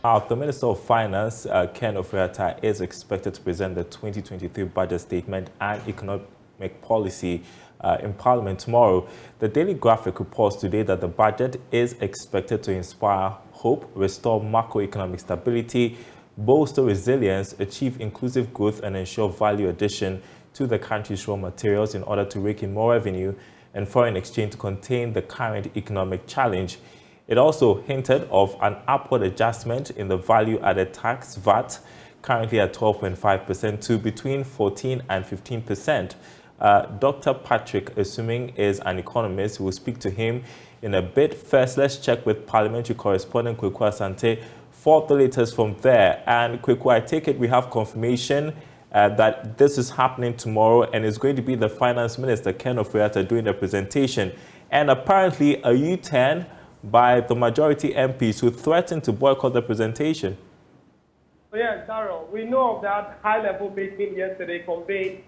The Minister of Finance, Ken Ofori-Atta, is expected to present the 2023 budget statement and economic policy in Parliament tomorrow. The Daily Graphic reports today that the budget is expected to inspire hope, restore macroeconomic stability, bolster resilience, achieve inclusive growth, and ensure value addition to the country's raw materials in order to rake in more revenue and foreign exchange to contain the current economic challenge. It also hinted of an upward adjustment in the value-added tax, VAT, currently at 12.5% to between 14 and 15%. Dr. Patrick, assuming is an economist, will speak to him in a bit. First, let's check with parliamentary correspondent Kwawu Asante for the latest from there. And Kwawu, I take it we have confirmation that this is happening tomorrow, and it's going to be the Finance Minister, Ken Ofori-Atta, doing the presentation. And apparently a U-turn by the majority MPs who threatened to boycott the presentation. Yes, Daryl, we know of that high-level meeting yesterday convened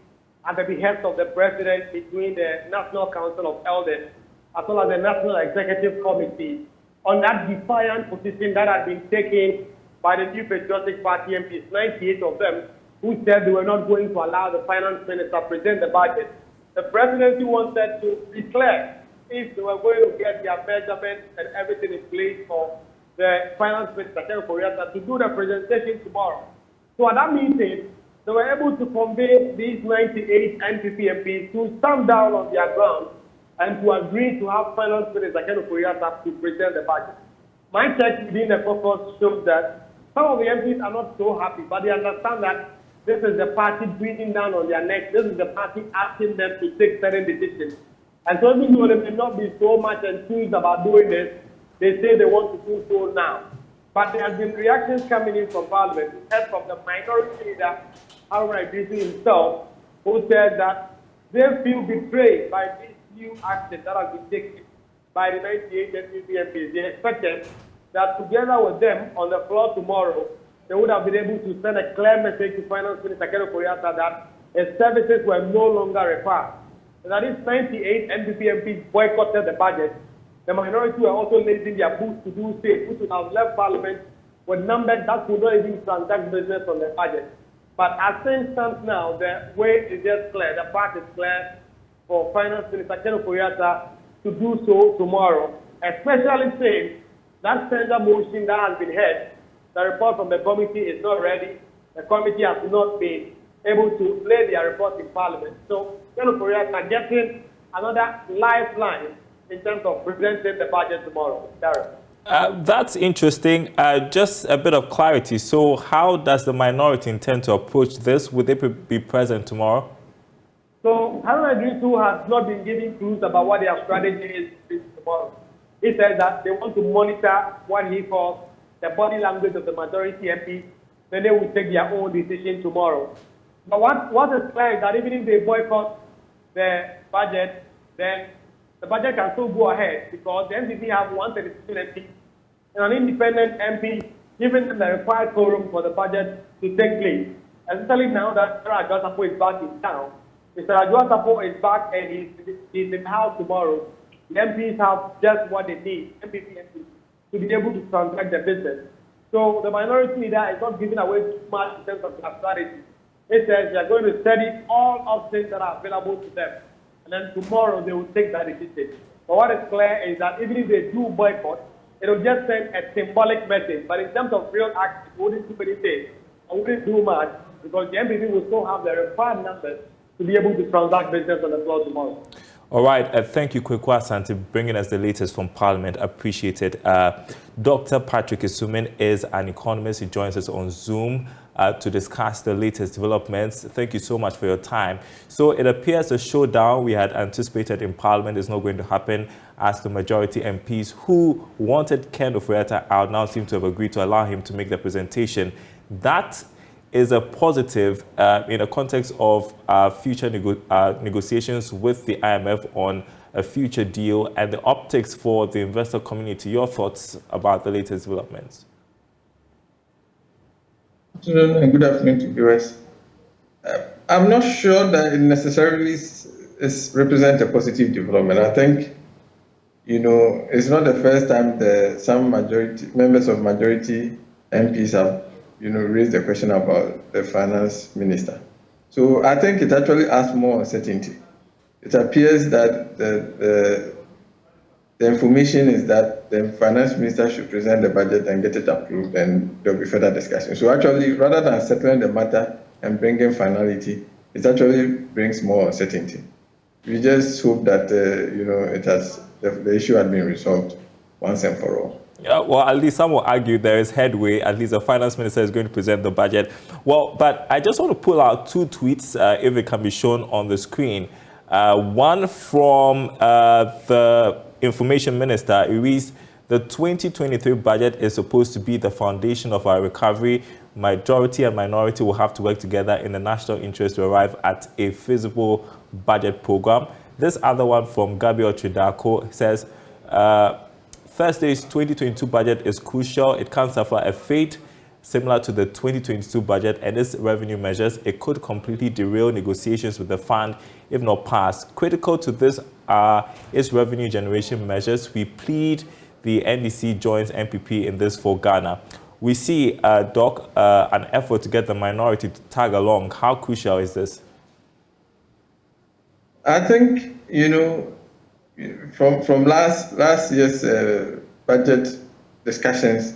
at the behest of the President between the National Council of Elders as well as the National Executive Committee on that defiant position that had been taken by the New Patriotic Party MPs, 98 of them, who said they were not going to allow the Finance Minister to present the budget. The Presidency wanted to declare if they were going to get their measurements and everything in place for the Finance Minister, Ken Ofori-Atta, to do the presentation tomorrow. So at that meeting, they were able to convince these 98 NPP MPs to stand down on their ground and to agree to have Finance Minister Ken Ofori-Atta to present the budget. My check within the caucus shows that some of the MPs are not so happy, but they understand that this is the party breathing down on their neck. This is the party asking them to take certain decisions. And so even though they may not be so much enthused about doing this, they say they want to do so now. But there have been reactions coming in from Parliament. We heard from the minority leader, Haruna Idrisi himself, who said that they feel betrayed by this new action that has been taken by the 98 NPP MPs. They expected that together with them on the floor tomorrow, they would have been able to send a clear message to Finance Minister Ken Ofori-Atta that his services were no longer required. That is 98 NPP MPs boycotted the budget. The minority were also raising their boots to do so, which would have left Parliament with numbers that could not even transact business on the budget. But as things stand now, the way is just clear. The path is clear for Finance Minister Ken Ofori-Atta to do so tomorrow, especially saying that central motion that has been heard, the report from the committee is not ready. The committee has not been able to lay their report in Parliament. So Ken Ofori-Atta getting another lifeline in terms of presenting the budget tomorrow. Daryl. That's interesting. Just a bit of clarity. So how does the minority intend to approach this? Would they be present tomorrow? So Haruna Idrisi has not been giving clues about what their strategy is tomorrow. He says that they want to monitor what he calls the body language of the majority MP, then they will take their own decision tomorrow. But what is clear is that even if they boycott the budget, then the budget can still go ahead because the NPP have 132 MPs and an independent MP giving them the required quorum for the budget to take place. Especially now that Mr. Adjoa-Sapor is back in town. Mr. Adjoa-Sapor is back and he's in the house tomorrow. The MPs have just what they need, MPP MPs, to be able to transact the business. So the minority leader is not giving away too much in terms of their strategy. It says they are going to study all options that are available to them. And then tomorrow they will take that decision. But what is clear is that even if they do boycott, it will just send a symbolic message. But in terms of real action, it wouldn't do anything. It wouldn't do much because the MPP will still have the required numbers to be able to transact business on the floor tomorrow. All right. Thank you, Kwawu Asante, bringing us the latest from Parliament. Appreciate it. Dr. Patrick Isumin is an economist. He joins us on Zoom to discuss the latest developments. Thank you so much for your time. So it appears the showdown we had anticipated in Parliament is not going to happen, as the majority MPs who wanted Ken Ofori-Atta out now seem to have agreed to allow him to make the presentation. That is a positive in the context of future negotiations with the IMF on a future deal and the optics for the investor community. Your thoughts about the latest developments? Afternoon and good afternoon to viewers. I'm not sure that it necessarily represents a positive development. I think, it's not the first time some members of majority MPs have, raised the question about the finance minister. So I think it actually adds more uncertainty. It appears that the information is that the finance minister should present the budget and get it approved, and there'll be further discussion. So actually, rather than settling the matter and bringing finality, it actually brings more uncertainty. We just hope that the issue had been resolved once and for all. Well, at least some will argue there is headway. At least the finance minister is going to present the budget. Well, but I just want to pull out two tweets, if it can be shown on the screen. One from the information minister. It reads, the 2023 budget is supposed to be the foundation of our recovery. Majority and minority will have to work together in the national interest to arrive at a feasible budget program. This other one from Gabriel Tridako says, Thursday's 2022 budget is crucial. It can't suffer a fate similar to the 2022 budget and its revenue measures. It could completely derail negotiations with the fund if not passed. Critical to this are its revenue generation measures. We plead the NDC joins MPP in this for Ghana. We see, Doc, an effort to get the minority to tag along. How crucial is this? I think, from last year's budget discussions,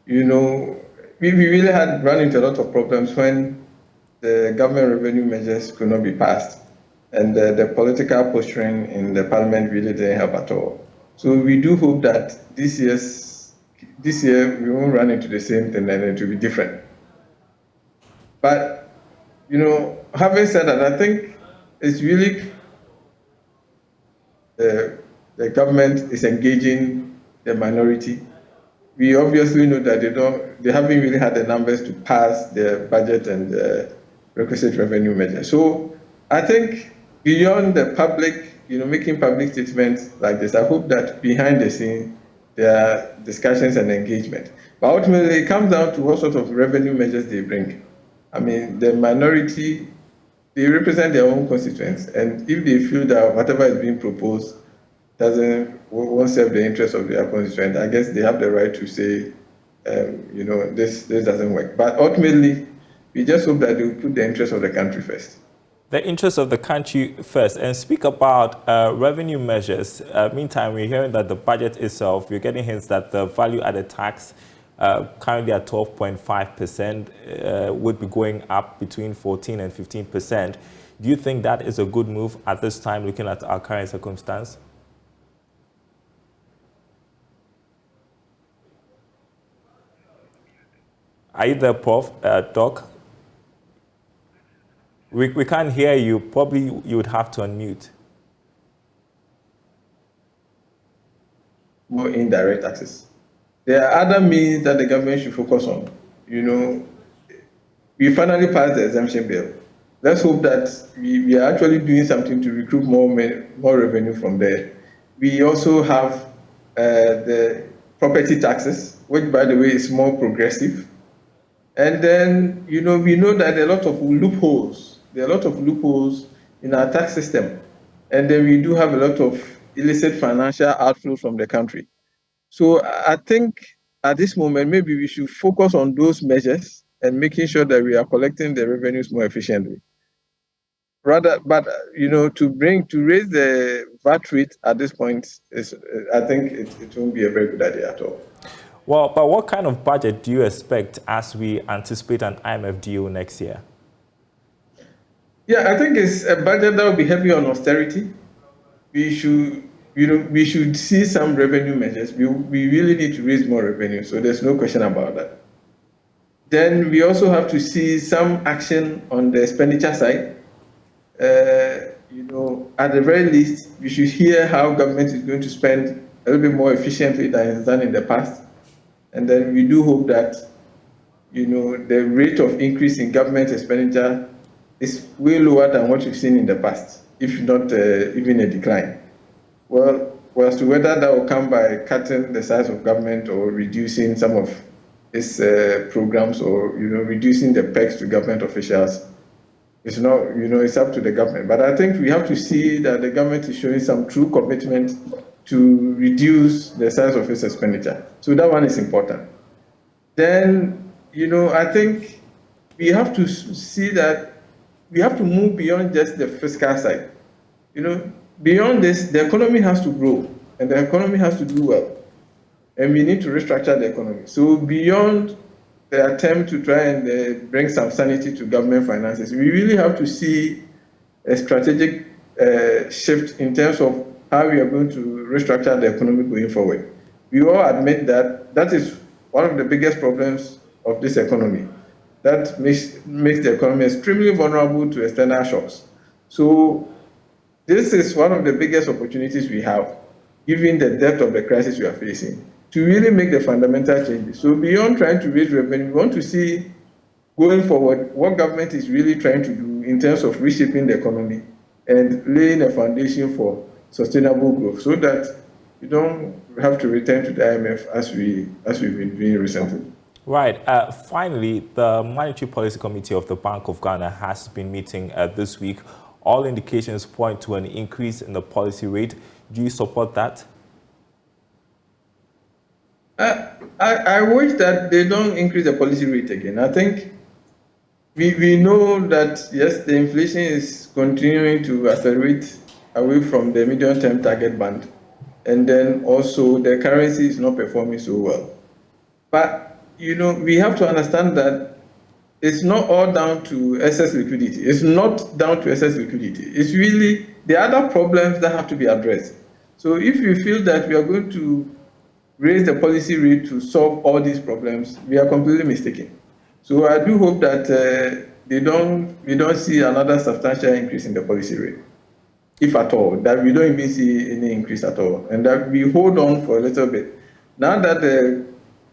we really had run into a lot of problems when the government revenue measures could not be passed, and the political posturing in the parliament really didn't help at all. So we do hope that this year we won't run into the same thing and it will be different. But having said that, I think it's really the government is engaging the minority. We obviously know that they haven't really had the numbers to pass their budget and the requisite revenue measures. So I think beyond the public, making public statements like this, I hope that behind the scene there are discussions and engagement. But ultimately, it comes down to what sort of revenue measures they bring. I mean, the minority, they represent their own constituents, and if they feel that whatever is being proposed won't serve the interest of their constituent, I guess they have the right to say, this doesn't work. But ultimately, we just hope that they will put the interest of the country first. The interest of the country first, and speak about revenue measures. Meantime, we're hearing that the budget itself, we're getting hints that the value-added tax, currently at 12.5%, would be going up between 14 and 15%. Do you think that is a good move at this time, looking at our current circumstance? Are you there, Prof. Doc? We can't hear you. Probably you would have to unmute. More indirect taxes. There are other means that the government should focus on. We finally passed the exemption bill. Let's hope that we are actually doing something to recruit more revenue from there. We also have the property taxes, which, by the way, is more progressive. And then, we know that there are a lot of loopholes. There are a lot of loopholes in our tax system. And then we do have a lot of illicit financial outflow from the country. So I think at this moment, maybe we should focus on those measures and making sure that we are collecting the revenues more efficiently. Rather, but to raise the VAT rate at this point I think it won't be a very good idea at all. Well, but what kind of budget do you expect as we anticipate an IMF deal next year? Yeah, I think it's a budget that will be heavy on austerity. We should see some revenue measures. We really need to raise more revenue, so there's no question about that. Then we also have to see some action on the expenditure side. At the very least, we should hear how government is going to spend a little bit more efficiently than it's done in the past. And then we do hope that, the rate of increase in government expenditure is way lower than what we've seen in the past, if not even a decline. Well, as to whether that will come by cutting the size of government or reducing some of its programs or, reducing the perks to government officials, it's not, it's up to the government. But I think we have to see that the government is showing some true commitment to reduce the size of its expenditure. So that one is important. then, I think we have to see that we have to move beyond just the fiscal side. Beyond this, the economy has to grow and the economy has to do well. And we need to restructure the economy. So beyond the attempt to try and bring some sanity to government finances, we really have to see a strategic shift in terms of how we are going to restructure the economy going forward. We all admit that that is one of the biggest problems of this economy. That makes the economy extremely vulnerable to external shocks. So this is one of the biggest opportunities we have, given the depth of the crisis we are facing, to really make the fundamental changes. So beyond trying to raise revenue, we want to see going forward what government is really trying to do in terms of reshaping the economy and laying a foundation for sustainable growth so that you don't have to return to the IMF as we've been doing recently. Right. Finally, the Monetary Policy Committee of the Bank of Ghana has been meeting this week. All indications point to an increase in the policy rate. Do you support that? I wish that they don't increase the policy rate again. I think we know that, yes, the inflation is continuing to accelerate away from the medium-term target band. And then also the currency is not performing so well. But, we have to understand that it's not all down to excess liquidity. It's not down to excess liquidity. It's really the other problems that have to be addressed. So if you feel that we are going to raise the policy rate to solve all these problems, we are completely mistaken. So I do hope that we don't see another substantial increase in the policy rate, if at all, that we don't even see any increase at all, and that we hold on for a little bit. Now that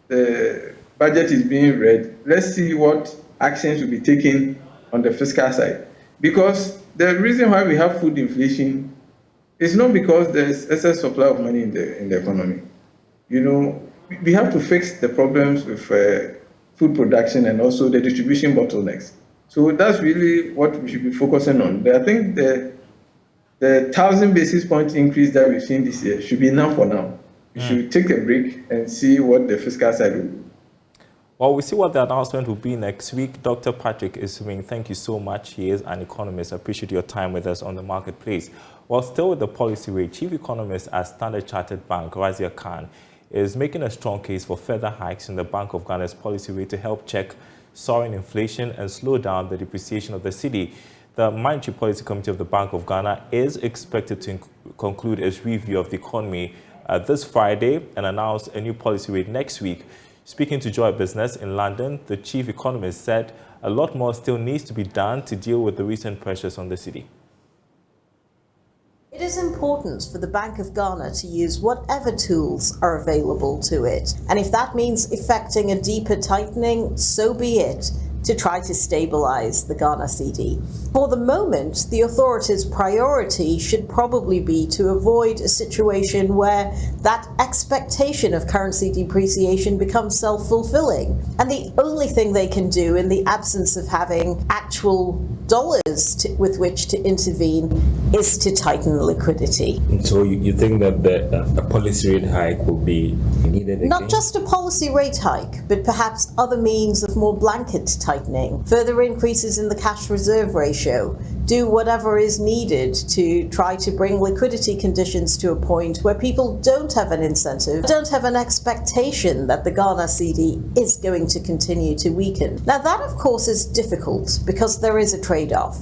the budget is being read, let's see what actions will be taken on the fiscal side. Because the reason why we have food inflation is not because there's excess supply of money in the economy. We have to fix the problems with food production and also the distribution bottlenecks. So that's really what we should be focusing on. I think the 1,000 basis point increase that we've seen this year should be enough for now. We should take a break and see what the fiscal side will do. Well, we'll see what the announcement will be next week. Dr. Patrick Isuming, thank you so much. He is an economist. I appreciate your time with us on the marketplace. Well, still with the policy rate, Chief Economist at Standard Chartered Bank, Razia Khan, is making a strong case for further hikes in the Bank of Ghana's policy rate to help check soaring inflation and slow down the depreciation of the cedi. The Monetary Policy Committee of the Bank of Ghana is expected to conclude its review of the economy this Friday and announce a new policy rate next week. Speaking to Joy Business in London, the chief economist said a lot more still needs to be done to deal with the recent pressures on the cedi. It is important for the Bank of Ghana to use whatever tools are available to it. And if that means effecting a deeper tightening, so be it, to try to stabilize the Ghana cedi. For the moment, the authorities' priority should probably be to avoid a situation where that expectation of currency depreciation becomes self-fulfilling. And the only thing they can do in the absence of having actual dollars with which to intervene is to tighten liquidity. So you think that a policy rate hike will be needed again? Not just a policy rate hike, but perhaps other means of more blanket tightening, further increases in the cash reserve ratio, do whatever is needed to try to bring liquidity conditions to a point where people don't have an incentive, don't have an expectation that the Ghana cedi is going to continue to weaken. Now that, of course, is difficult because there is a trade-off.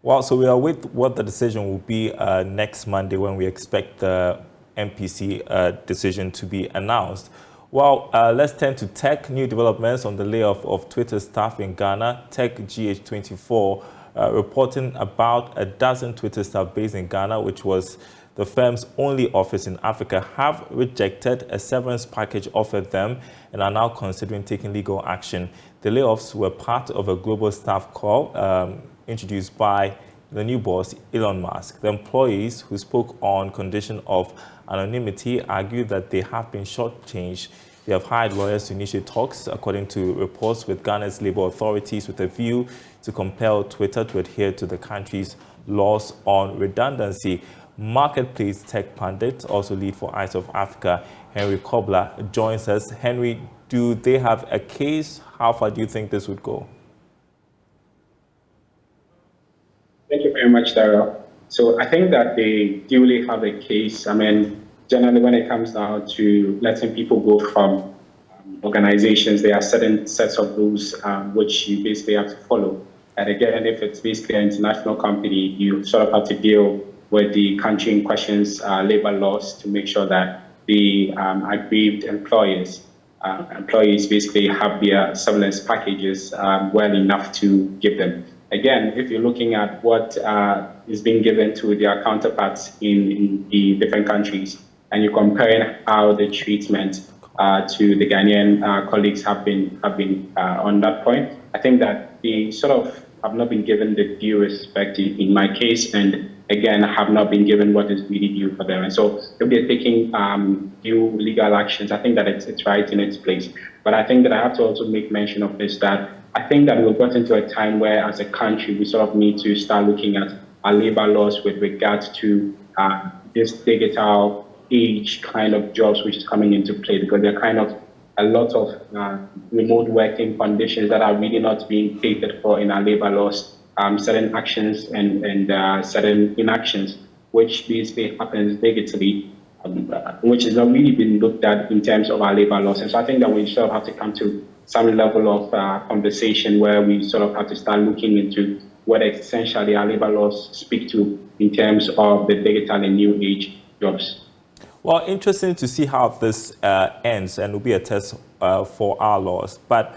Well, so we are with what the decision will be next Monday when we expect the MPC decision to be announced. Well, let's turn to tech. New developments on the layoff of Twitter staff in Ghana. Tech GH24 reporting about a dozen Twitter staff based in Ghana, which was the firm's only office in Africa, have rejected a severance package offered them and are now considering taking legal action. The layoffs were part of a global staff call introduced by the new boss, Elon Musk. The employees, who spoke on condition of anonymity, argued that they have been shortchanged. They have hired lawyers to initiate talks, according to reports, with Ghana's labor authorities with a view to compel Twitter to adhere to the country's laws on redundancy. marketplace tech pundit, also lead for Eyes of Africa, Henry Kobler, joins us. Henry, do they have a case? How far do you think this would go? Thank you very much, Daryl. So I think that they duly have a case. I mean, generally when it comes down to letting people go from organizations, there are certain sets of rules which you basically have to follow. And again, if it's basically an international company, you sort of have to deal with the country in question's labor laws to make sure that the aggrieved employees basically have their surveillance packages well enough to give them. Again, if you're looking at what is being given to their counterparts in the different countries, and you're comparing how the treatment to the Ghanaian colleagues have been on that point, I think that they sort of have not been given the due respect in my case, and again, have not been given what is really due for them. And so if they're taking due legal actions, I think that it's right in its place. But I think that I have to also make mention of this, that I think that we've got into a time where, as a country, we sort of need to start looking at our labor laws with regards to this digital age kind of jobs which is coming into play, because there are kind of a lot of remote working conditions that are really not being catered for in our labor laws, certain actions and certain inactions, which basically happens digitally, which has not really been looked at in terms of our labor laws. And so I think that we sort of have to come to some level of conversation where we sort of have to start looking into what essentially our labor laws speak to in terms of the digital and new age jobs. Well, interesting to see how this ends, and will be a test for our laws. But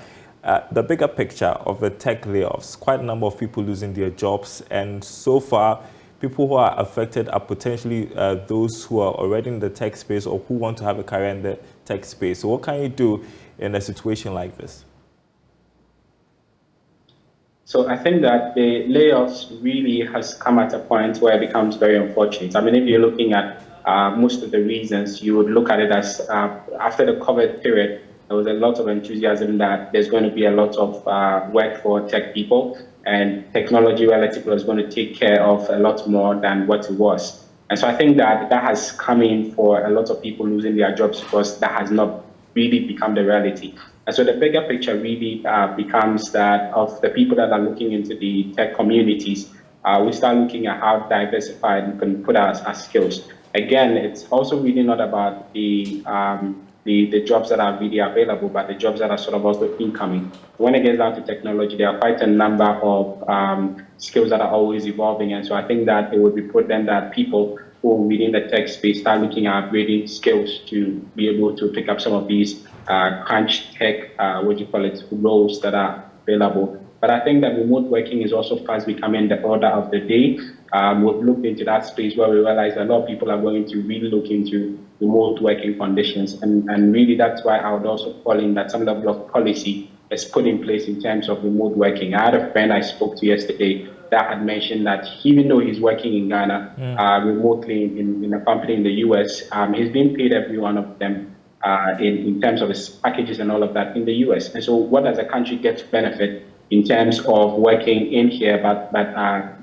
the bigger picture of the tech layoffs, quite a number of people losing their jobs, and so far, people who are affected are potentially those who are already in the tech space or who want to have a career in the tech space. So what can you do in a situation like this? So I think that the layoffs really has come at a point where it becomes very unfortunate. I mean, if you're looking at most of the reasons, you would look at it as after the COVID period, there was a lot of enthusiasm that there's going to be a lot of work for tech people, and technology relatively is going to take care of a lot more than what it was. And so I think that that has come in for a lot of people losing their jobs because that has not really become the reality. And so the bigger picture really becomes that of the people that are looking into the tech communities, we start looking at how diversified we can put our skills. Again, it's also really not about the jobs that are really available, but the jobs that are sort of also incoming. When it gets down to technology, there are quite a number of skills that are always evolving. And so I think that it would be prudent that people who are within the tech space start looking at upgrading skills to be able to pick up some of these crunch tech, roles that are available. But I think that remote working is also fast becoming the order of the day. We've looked into that space where we realize a lot of people are going to really look into remote working conditions. And really that's why I would also call in that some level of policy is put in place in terms of remote working. I had a friend I spoke to yesterday that had mentioned that even though he's working in Ghana remotely in a company in the US, he's being paid every one of them in terms of his packages and all of that in the US. And so what does a country get to benefit in terms of working in here, but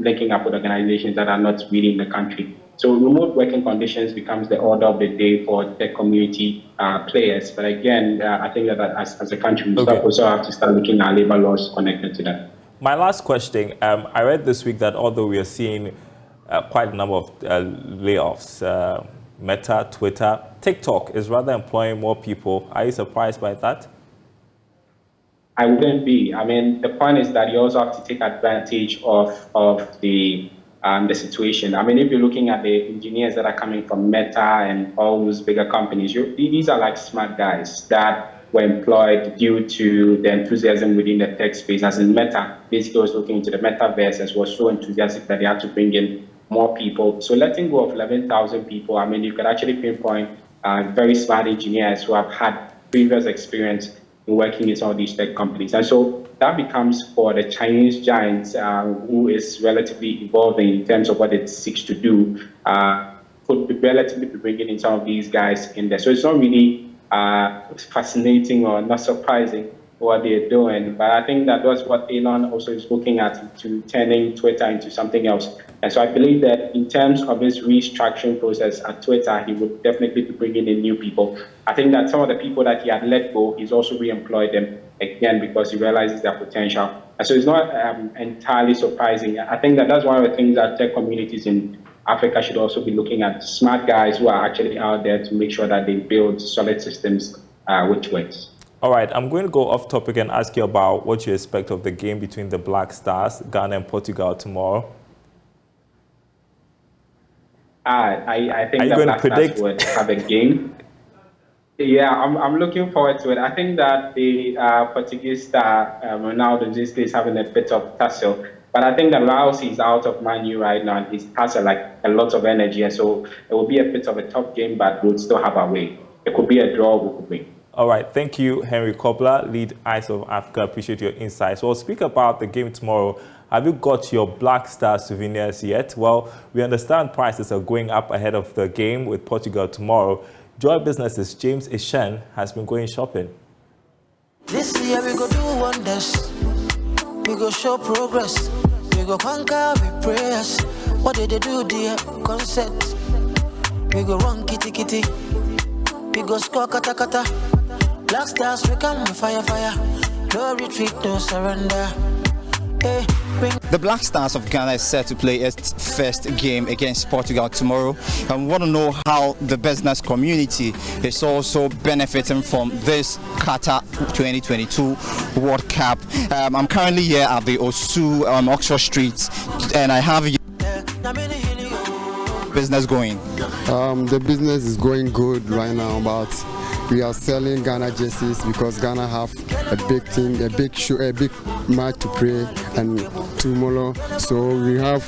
linking up with organizations that are not really in the country? So remote working conditions becomes the order of the day for tech community players. But again, I think that as a country, we also have to start looking at labor laws connected to that. My last question, I read this week that although we are seeing quite a number of layoffs, Meta, Twitter, TikTok is rather employing more people. Are you surprised by that? I wouldn't be. I mean, the point is that you also have to take advantage of the situation. I mean, if you're looking at the engineers that are coming from Meta and all those bigger companies, these are like smart guys that were employed due to the enthusiasm within the tech space. As in Meta, basically was looking into the metaverse and was so enthusiastic that they had to bring in more people. So letting go of 11,000 people, I mean, you could actually pinpoint very smart engineers who have had previous experience in working in some of these tech companies. And so that becomes for the Chinese giants who is relatively evolving in terms of what it seeks to do, could relatively be bringing in some of these guys in there. So it's not really fascinating or not surprising what they're doing. But I think that was what Elon also is looking at, to turning Twitter into something else. And so I believe that in terms of this restructuring process at Twitter, he would definitely be bringing in new people. I think that some of the people that he had let go, he's also reemployed them again because he realizes their potential. And so it's not entirely surprising. I think that that's one of the things that tech communities in Africa should also be looking at, smart guys who are actually out there to make sure that they build solid systems which works. All right, I'm going to go off topic and ask you about what you expect of the game between the Black Stars, Ghana and Portugal tomorrow. I think the Black Stars would have a game. Yeah, I'm looking forward to it. I think that the Portuguese star, Ronaldo, these days having a bit of tussle. But I think that Laos is out of Man U right now, and he has a lot of energy. And so it will be a bit of a tough game, but we'll still have our way. It could be a draw, we could win. All right, thank you, Henry Kobler, lead Eyes of Africa. Appreciate your insights. We'll speak about the game tomorrow. Have you got your Black Star souvenirs yet? Well, we understand prices are going up ahead of the game with Portugal tomorrow. Joy Business's James Ishen has been going shopping. This year we go do wonders. We go show progress. We go conquer with prayers. What did they do, dear? Concept. We go run kitty kitty. We go score kata kata. Black Stars, we come fire fire. No retreat, no surrender. Hey, the Black Stars of Ghana is set to play its first game against Portugal tomorrow. I want to know how the business community is also benefiting from this Qatar 2022 World Cup. I'm currently here at the Osu Oxford Street, and I have business going. The business is going good right now, but we are selling Ghana jerseys because Ghana have a big team, a big show, a big match to play and tomorrow. So we have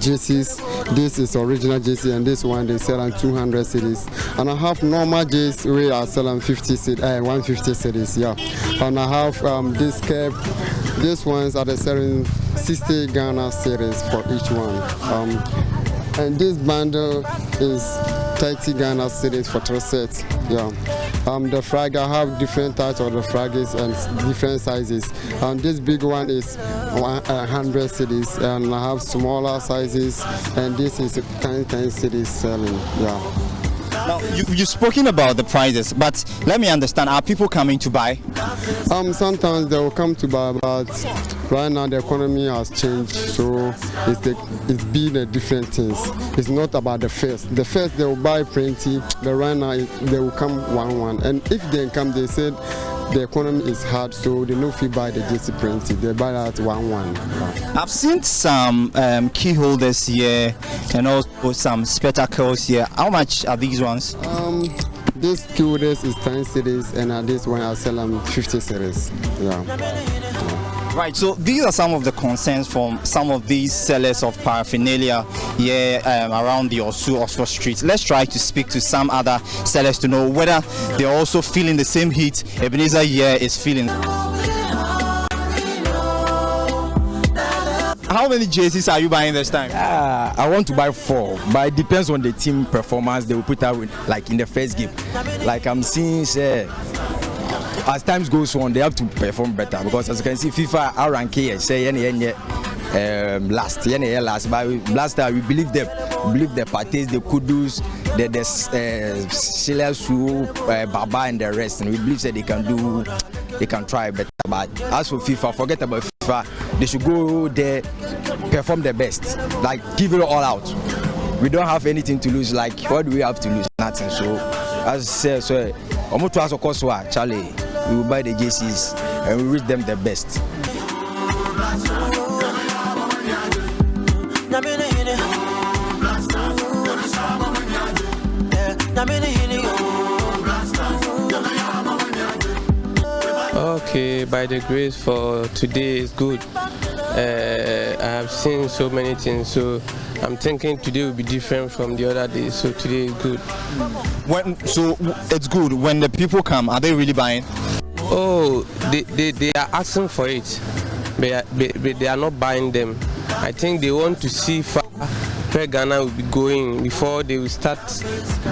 jerseys. This is original jersey, and this one they sell on 200 cedis. And I have normal jerseys we are selling 150 cedis. Yeah. And I have this cap. These ones are selling 60 Ghana cedis for each one. And this bundle is 30 Ghana cedis for 3 sets. Yeah. The flag, I have different types of the flags and different sizes. This big one is 100 cedis, and I have smaller sizes, and this is 10 cedis selling. Yeah. Now, you've spoken about the prices, but let me understand, are people coming to buy? Sometimes they will come to buy, but right now the economy has changed, so it's been a different things. It's not about the first. The first they will buy plenty, but right now they will come one. And if they come, they said the economy is hard, so they no fee buy the jersey plenty. They buy that one. I've seen some key holders here and also some spectacles here. How much are these ones? This key holders is 10 cedis, and this one I sell them 50 cedis. Yeah. Right, so these are some of the concerns from some of these sellers of paraphernalia here around the Osu Oxford Street. Let's try to speak to some other sellers to know whether they're also feeling the same heat Ebenezer here is feeling. How many jerseys are you buying this time? I want to buy 4, but it depends on the team performance they will put out like in the first game. Like I'm seeing, as time goes on, they have to perform better because as you can see, FIFA are ranking last. But last time we believe them. We believe the Pates, the Kudus, the Silas, Baba, and the rest, and we believe that they can try better. But as for FIFA, forget about FIFA. They should go there, perform their best, like give it all out. We don't have anything to lose. Like what do we have to lose? Nothing. So as I say, Charlie, we will buy the jerseys and we wish them the best. Okay, by the grace for today is good. I have seen so many things, so I'm thinking today will be different from the other days. So today is good. So it's good. When the people come, are they really buying? Oh, they are asking for it, but they are not buying them. I think they want to see where Ghana will be going before they will start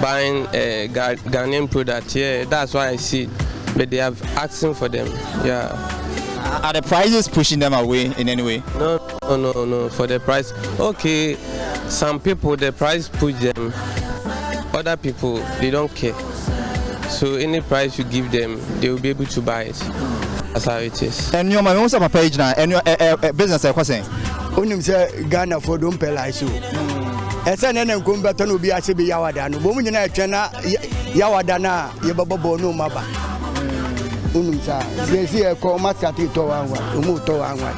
buying Ghanaian product. Yeah, that's why I see it. but they have asking for them. Yeah. Are the prices pushing them away in any way? No. For the price, okay. Some people the price push them. Other people they don't care. So any price you give them, they will be able to buy it. That's how it is. And your man also page now. And your business is saying. Unim say Ghana for don't pay like so. Ese nene nkombeto no bi ase bi yawada no. Bo mu nyina etwe na yawada na ye babo no maba. Unim sa. Sesi e ko ma sati to wanwa. Omo to wanwa.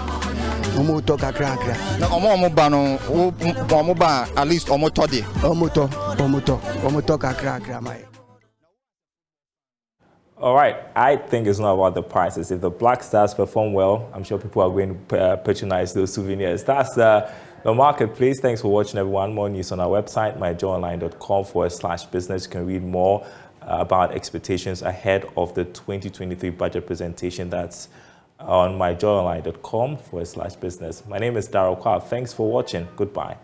Omo to kakra kakra. Na omo ba no omo ba at least omo to de. Omo to kakra kakra mai. All right, I think it's not about the prices. If the Black Stars perform well, I'm sure people are going to patronize those souvenirs. That's the marketplace. Thanks for watching, everyone. More news on our website, myjoyonline.com/business. You can read more about expectations ahead of the 2023 budget presentation. That's on myjoyonline.com/business. My name is Daryl. Thanks for watching. Goodbye.